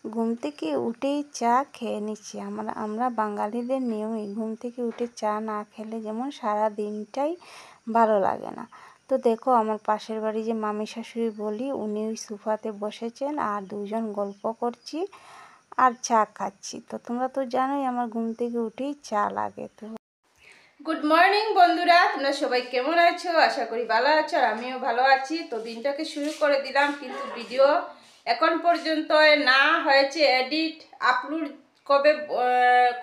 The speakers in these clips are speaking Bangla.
ঘুম থেকে উঠেই চা খেয়ে নিচ্ছি। আমরা বাঙালিদের নিয়মই ঘুম থেকে উঠে চা না খেলে যেমন সারা দিনটাই ভালো লাগে না। তো দেখো আমার পাশের বাড়ি যে মামি শাশুড়ি বলি, উনি ওই সোফাতে বসেছেন আর দুজন গল্প করছি আর চা খাচ্ছি। তো তোমরা তো জানোই আমার ঘুম থেকে উঠেই চা লাগে। তো গুড মর্নিং বন্ধুরা, তোমরা সবাই কেমন আছো? আশা করি ভালো আছো আর আমিও ভালো আছি। তো দিনটাকে শুরু করে দিলাম, কিন্তু ভিডিও এখন পর্যন্ত না হয়েছে এডিট আপলোড। কবে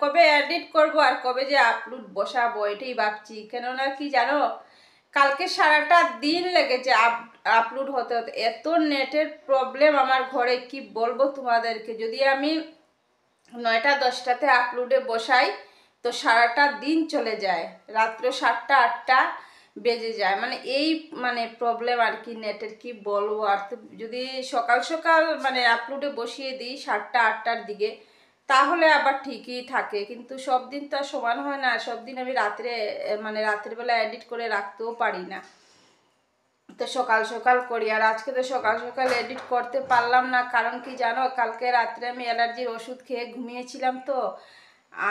কবে এডিট করব আর কবে যে আপলোড বসাবো এটাই ভাবছি। কেননা কি জানো, কালকে সারাটা দিন লেগেছে আপলোড হতে হতে। এত নেটের প্রবলেম আমার ঘরে, কি বলবো তোমাদেরকে। যদি আমি 9টা-10টাতে আপলোডে বসাই তো সারাটা দিন চলে যায়, রাত্র 7টা 8টা বেজে যায়। মানে এই প্রবলেম আর কি নেটের, কি বলবো। আর তো যদি সকাল সকাল আপলোডে বসিয়ে দিই 7টা 8টার দিকে, তাহলে আবার ঠিকই থাকে। কিন্তু সব দিন তো আর সমান হয় না, সব দিন আমি রাতের বেলা এডিট করে রাখতেও পারি না। তো সকাল সকাল করি, আর আজকে তো সকাল সকাল এডিট করতে পারলাম না। কারণ কি জানো, কালকে রাত্রে আমি অ্যালার্জির ওষুধ খেয়ে ঘুমিয়েছিলাম। তো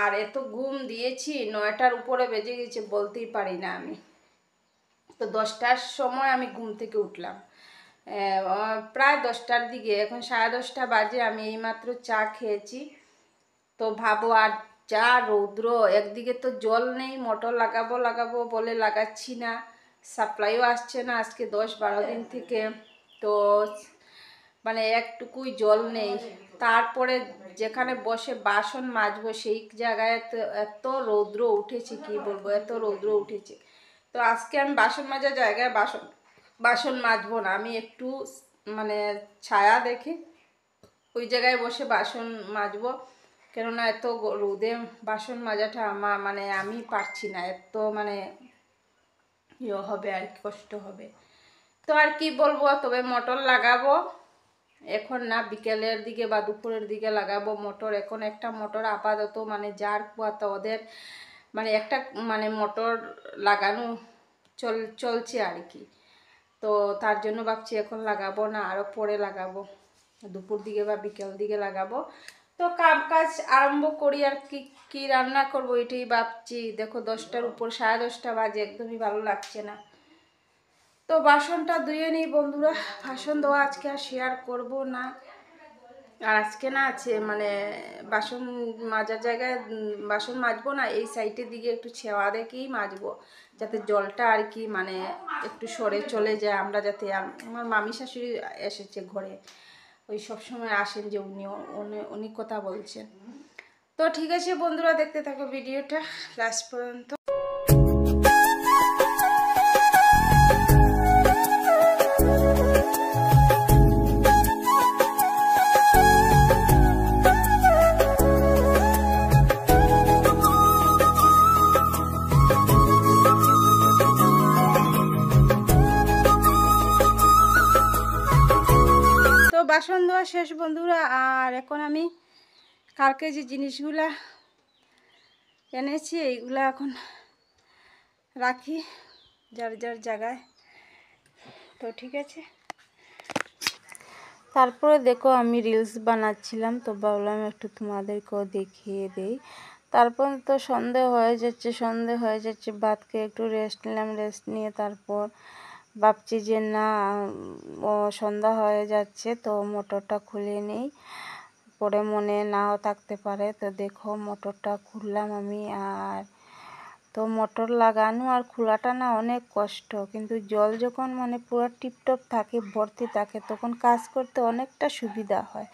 আর এত ঘুম দিয়েছি, 9টার উপরে বেজে গেছে বলতেই পারি না আমি। তো 10টার সময় আমি ঘুম থেকে উঠলাম, প্রায় 10টার দিকে। এখন 10:30 বাজে, আমি এইমাত্র চা খেয়েছি। তো ভাবো, আর যা রৌদ্র, একদিকে তো জল নেই, মোটর লাগাবো বলে লাগাচ্ছি না, সাপ্লাইও আসছে না আজকে 10-12 দিন থেকে। তো একটুকুই জল নেই। তারপরে যেখানে বসে বাসন মাজবো সেই জায়গায় তো এত রৌদ্র উঠেছে, কি বলবো, এত রৌদ্র উঠেছে। তো আজকে আমি বাসন মাজার জায়গায় বাসন মাজবো না, আমি একটু ছায়া দেখে ওই জায়গায় বসে বাসন মাজবো। কেননা এত রোদে বাসন মাজাটা আমার আমি পারছি না, এত ইয়ে হবে আর কি, কষ্ট হবে। তো আর কি বলবো, তবে মোটর লাগাবো এখন না, বিকেলের দিকে বা দুপুরের দিকে লাগাবো মোটর। এখন একটা মোটর আপাতত যার কুয়াতে ওদের একটা মোটর লাগানো চলছে আর কি। তো তার জন্য ভাবছি এখন লাগাবো না, আরও পরে লাগাবো, দুপুর দিকে বা বিকেল দিকে লাগাবো। তো কাজ আরম্ভ করি। আর কি রান্না করবো এটাই ভাবছি। দেখো 10টার উপর, 10:30 বাজে, একদমই ভালো লাগছে না। তো বাসনটা ধুয়ে নিই বন্ধুরা। বাসন ধোয়া আজকে আর শেয়ার করব না। আর আজকে না আছে বাসন মাজার জায়গায় বাসন মাজবো না, এই সাইডের দিকে একটু ছেওয়া দেখেই মাজবো, যাতে জলটা আর কি একটু সরে চলে যায়। আমরা যাতে, আমার মামি শাশুড়ি এসেছে ঘরে, ওই সব সময় আসেন যে উনি কথা বলছেন। তো ঠিক আছে বন্ধুরা, দেখতে থাকো ভিডিওটা লাস্ট পর্যন্ত। বাসন ধোয়া শেষ বন্ধুরা। আর এখন আমি কালকে যে জিনিসগুলা এনেছি এইগুলা এখন রাখি যার যার জায়গায়। তো ঠিক আছে, তারপরে দেখো আমি রিলস বানাচ্ছিলাম, তো ভাবলাম একটু তোমাদেরকেও দেখিয়ে দেই। তারপর তো সন্ধে হয়ে যাচ্ছে, ভাত খেয়ে একটু রেস্ট নিলাম। রেস্ট নিয়ে তারপর ভাবছি যে না, সন্ধ্যা হয়ে যাচ্ছে, তো মোটরটা খুলে নেই, পরে মনে নাও থাকতে পারে। তো দেখো মোটরটা খুললাম আমি। আর তো মোটর লাগানো আর খোলাটা না অনেক কষ্ট, কিন্তু জল যখন পুরো টিপটপ থাকে, ভর্তি থাকে, তখন কাজ করতে অনেকটা সুবিধা হয়।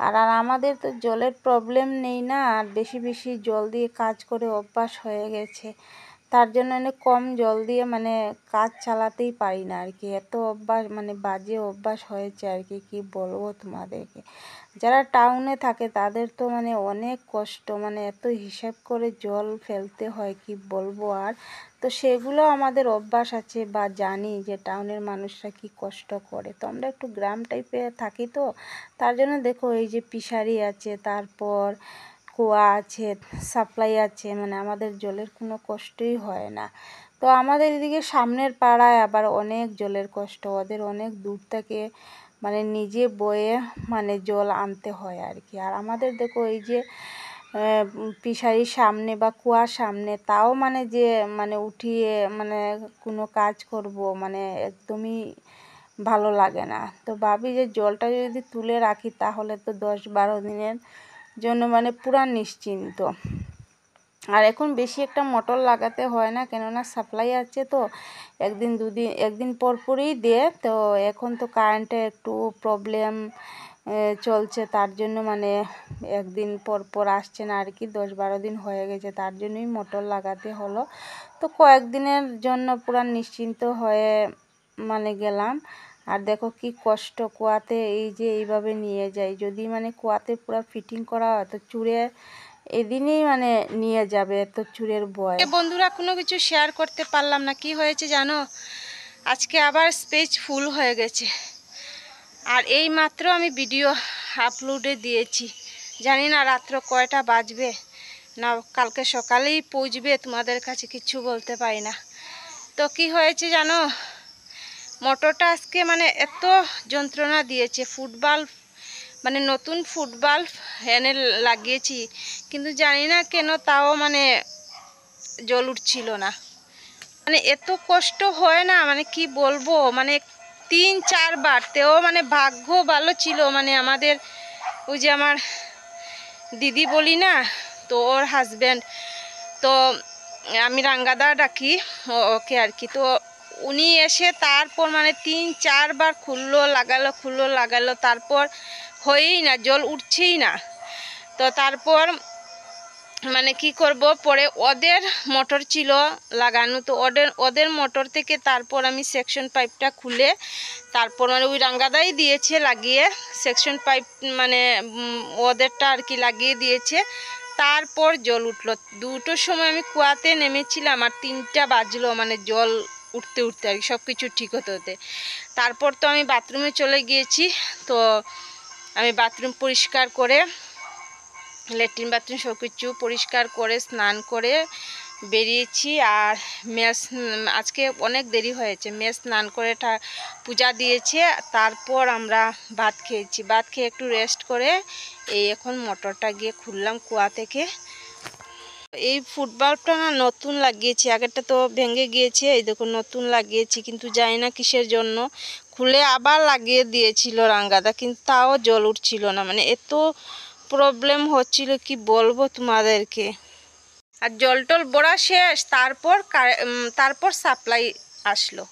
আর আমাদের তো জলের প্রবলেম নেই না, আর বেশি বেশি জল দিয়ে কাজ করে অভ্যাস হয়ে গেছে। তার জন্য কম জল দিয়ে কাজ চালাতেই পারি না আর কি, এত অভ্যাস বাজে অভ্যাস হয়েছে আর কি, কি বলবো তোমাদেরকে। যারা টাউনে থাকে তাদের তো অনেক কষ্ট, এত হিসাব করে জল ফেলতে হয়, কি বলবো। আর তো সেগুলো আমাদের অভ্যাস আছে, বা জানি যে টাউনের মানুষরা কি কষ্ট করে। তো আমরা একটু গ্রাম টাইপে থাকি, তো তার জন্য দেখো এই যে ফিশারি আছে, তারপর কুয়া আছে, সাপ্লাই আছে, আমাদের জলের কোনো কষ্টই হয় না। তো আমাদের এদিকে সামনের পাড়ায় আবার অনেক জলের কষ্ট, ওদের অনেক দূর থেকে মানে নিজে বয়ে মানে জল আনতে হয় আর কি। আর আমাদের দেখো এই যে ফিশারির সামনে বা কুয়ার সামনে, তাও মানে যে মানে উঠিয়ে মানে কোনো কাজ করব মানে একদমই ভালো লাগে না। তো ভাবি যে জলটা যদি তুলে রাখি তাহলে তো 10-12 দিনের জন্য মানে পুরা নিশ্চিন্ত। আর এখন বেশি একটা মোটর লাগাতে হয় না, কেননা সাপ্লাই আছে তো একদিন পর পরই দেয়। তো এখন তো কারেন্টের একটু প্রবলেম চলছে, তার জন্য মানে একদিন পর পর আসছে না আর কি। 10-12 দিন হয়ে গেছে, তার জন্যই মোটর লাগাতে হলো। তো কয়েকদিনের জন্য পুরা নিশ্চিন্ত হয়ে মানে গেলাম। আর দেখো কি কষ্ট কুয়াতে, এই যে এইভাবে নিয়ে যাই। যদি মানে কুয়াতে পুরা ফিটিং করা হয় তো চুড়ে এদিনই মানে নিয়ে যাবে, তো চুরের ভয়। বন্ধুরা কোনো কিছু শেয়ার করতে পারলাম না, কি হয়েছে জানো, আজকে আবার স্পেস ফুল হয়ে গেছে। আর এই মাত্র আমি ভিডিও আপলোডে দিয়েছি, জানি না রাত্র কয়টা বাজবে, না কালকে সকালেই পৌঁছবে তোমাদের কাছে কিচ্ছু বলতে পারি না। তো কি হয়েছে জানো, মোটরটা আজকে মানে এত যন্ত্রণা দিয়েছে। ফুটবাল্ব মানে নতুন ফুটবাল্ব এনে লাগিয়েছি, কিন্তু জানি না কেন তাও মানে জল উঠছিল না। মানে এত কষ্ট হয় না, মানে কি বলবো, মানে 3-4 বার। তেও মানে ভাগ্য ভালো ছিল, মানে আমাদের ওই যে আমার দিদি বলি না, তো ওর হাজব্যান্ড, তো আমি রাঙ্গাদা ডাকি ওকে আর কি। তো উনি এসে তারপর মানে 3-4 বার খুললো লাগালো, তারপর হয়েই না, জল উঠছেই না। তো তারপর মানে কি করব, পরে ওদের মোটর ছিল লাগানো, তো ওদের মোটর থেকে তারপর আমি সেকশন পাইপটা খুলে তারপর মানে ওই রাঙ্গাদাই দিয়েছে লাগিয়ে, সেকশন পাইপ মানে ওদেরটা আর কি লাগিয়ে দিয়েছে। তারপর জল উঠলো। 2টোর সময় আমি কুয়াতে নেমেছিলাম আর 3টা বাজলো, মানে জল উঠতে আর কি, সব কিছু ঠিক হতে। তারপর তো আমি বাথরুমে চলে গিয়েছি। তো আমি বাথরুম পরিষ্কার করে, ল্যাট্রিন বাথরুম সব কিছু পরিষ্কার করে স্নান করে বেরিয়েছি। আর মেয়ে আজকে অনেক দেরি হয়েছে, মেয়ে স্নান করে পূজা দিয়েছে, তারপর আমরা ভাত খেয়েছি। ভাত খেয়ে একটু রেস্ট করে এই এখন মোটরটা গিয়ে খুললাম কুয়া থেকে। এই ফুটবাল্বটা না নতুন লাগিয়েছি, আগেরটা তো ভেঙে গিয়েছে, এই দেখুন নতুন লাগিয়েছি, কিন্তু জানি না কিসের জন্য। খুলে আবার লাগিয়ে দিয়েছিল রাঙ্গাদা, কিন্তু তাও জল উঠছিল না। মানে এত প্রবলেম হচ্ছিল কি বলবো তোমাদেরকে। আর জল টল ভরা শেষ, তারপর সাপ্লাই আসলো।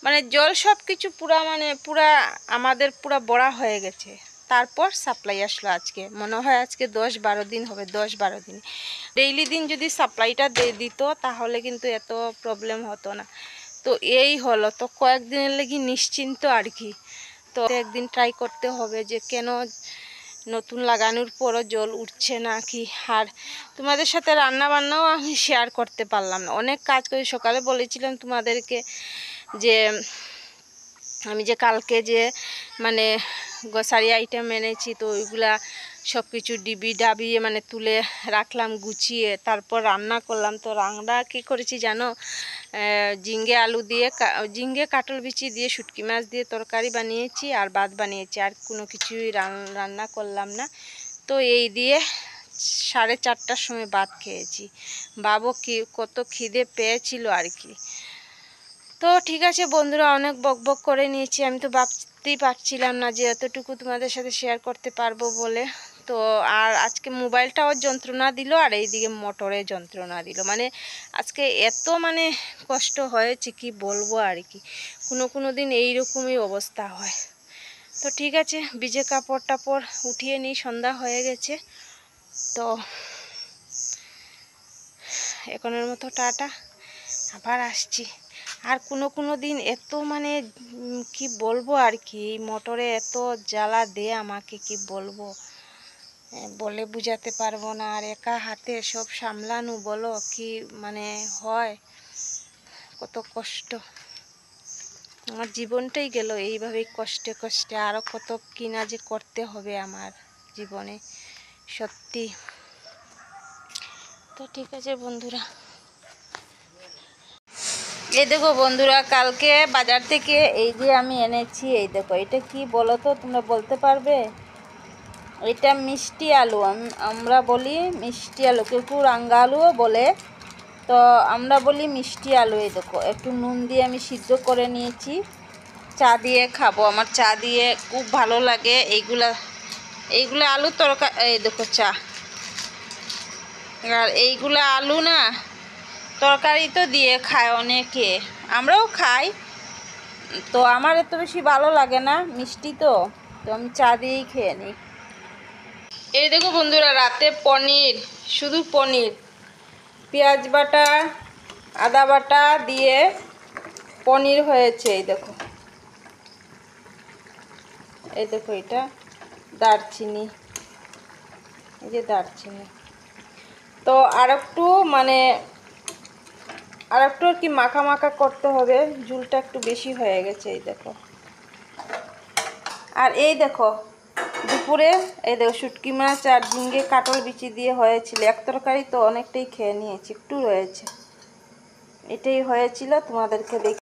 মানে জল সব কিছু পুরা আমাদের পুরা ভরা হয়ে গেছে, তারপর সাপ্লাই আসলো। আজকে মনে হয় আজকে 10-12 দিন হবে, 10-12 দিন। ডেইলি দিন যদি সাপ্লাইটা দিয়ে দিত তাহলে কিন্তু এত প্রবলেম হতো না। তো এই হলো, তো কয়েকদিনের লেগে নিশ্চিন্ত আর কি। তো একদিন ট্রাই করতে হবে যে কেন নতুন লাগানোর পরও জল উঠছে না কি। আর তোমাদের সাথে রান্না বান্নাও আমি শেয়ার করতে পারলাম না, অনেক কাজ করি। সকালে বলেছিলাম তোমাদেরকে যে আমি যে কালকে যে মানে গ্রসারি আইটেম এনেছি, তো ওইগুলা সব কিছু ডাবিয়ে মানে তুলে রাখলাম গুছিয়ে, তারপর রান্না করলাম। তো রান্না কী করেছি জানো, ঝিঙ্গে কাটল বিচি দিয়ে শুটকি মাছ দিয়ে তরকারি বানিয়েছি আর ভাত বানিয়েছি, আর কোনো কিছুই রান্না করলাম না। তো এই দিয়ে 4:30টার সময় ভাত খেয়েছি। বাবু কত খিদে পেয়েছিল আর কি। তো ঠিক আছে বন্ধুরা, অনেক বকবক করে নিয়েছি। আমি তো ভাবতেই পারছিলাম না যে এতটুকু তোমাদের সাথে শেয়ার করতে পারবো বলে। তো আর আজকে মোবাইলটাও যন্ত্রণা দিল, আর এইদিকে মোটরে যন্ত্রণা দিল। মানে আজকে এত মানে কষ্ট হয়েছে কি বলবো আর কি। কোনো দিন এইরকমই অবস্থা হয়। তো ঠিক আছে, ভিজে কাপড় টাপড় উঠিয়ে নিই, সন্ধ্যা হয়ে গেছে। তো এখনের মতো টাটা, আবার আসছি। আর কোনো দিন এত মানে কি বলবো আর কি, মোটরে এত জ্বালা দেয় আমাকে, কি বলবো বলে বুঝাতে পারবো না। আর একা হাতে সব সামলানো বলো কি মানে হয়, কত কষ্ট। আমার জীবনটাই গেল এইভাবেই কষ্টে কষ্টে, আরও কত কিনা যে করতে হবে আমার জীবনে, সত্যি। তো ঠিক আছে বন্ধুরা। এই দেখো বন্ধুরা, কালকে বাজার থেকে এই যে আমি এনেছি, এই দেখো এটা কি বলো তো, তোমরা বলতে পারবে? এটা মিষ্টি আলু, আমরা বলি মিষ্টি আলু, কেউ কেউ রাঙ্গা আলুও বলে, তো আমরা বলি মিষ্টি আলু। এই দেখো একটু নুন দিয়ে আমি সিদ্ধ করে নিয়েছি, চা দিয়ে খাবো, আমার চা দিয়ে খুব ভালো লাগে এইগুলা আলু তরকারি। এই দেখো চা, আর এইগুলা আলু না তরকারি তো দিয়ে খায় অনেকে, আমরাও খাই, তো আমার এত বেশি ভালো লাগে না, মিষ্টি তো আমি চা দিয়েই খেয়ে নিই। এই দেখো বন্ধুরা, রাতে পনির, শুধু পনির, পেঁয়াজ বাটা আদা বাটা দিয়ে পনির হয়েছে। এই দেখো, এই দেখো এটা দারচিনি, এই যে দারচিনি, তো আর একটু আর কি মাখা মাখা করতে হবে, ঝুলটা একটু বেশি হয়ে গেছে। এই দেখো, আর এই দেখো দুপুরে এই দেখো শুটকি মাছ আর ঝিঙ্গে কাটল বিচি দিয়ে হয়েছিল এক তরকারি, তো অনেকটাই খেয়ে নিয়েছি, একটু রয়েছে, এটাই হয়েছিল, তোমাদেরকে দেখি।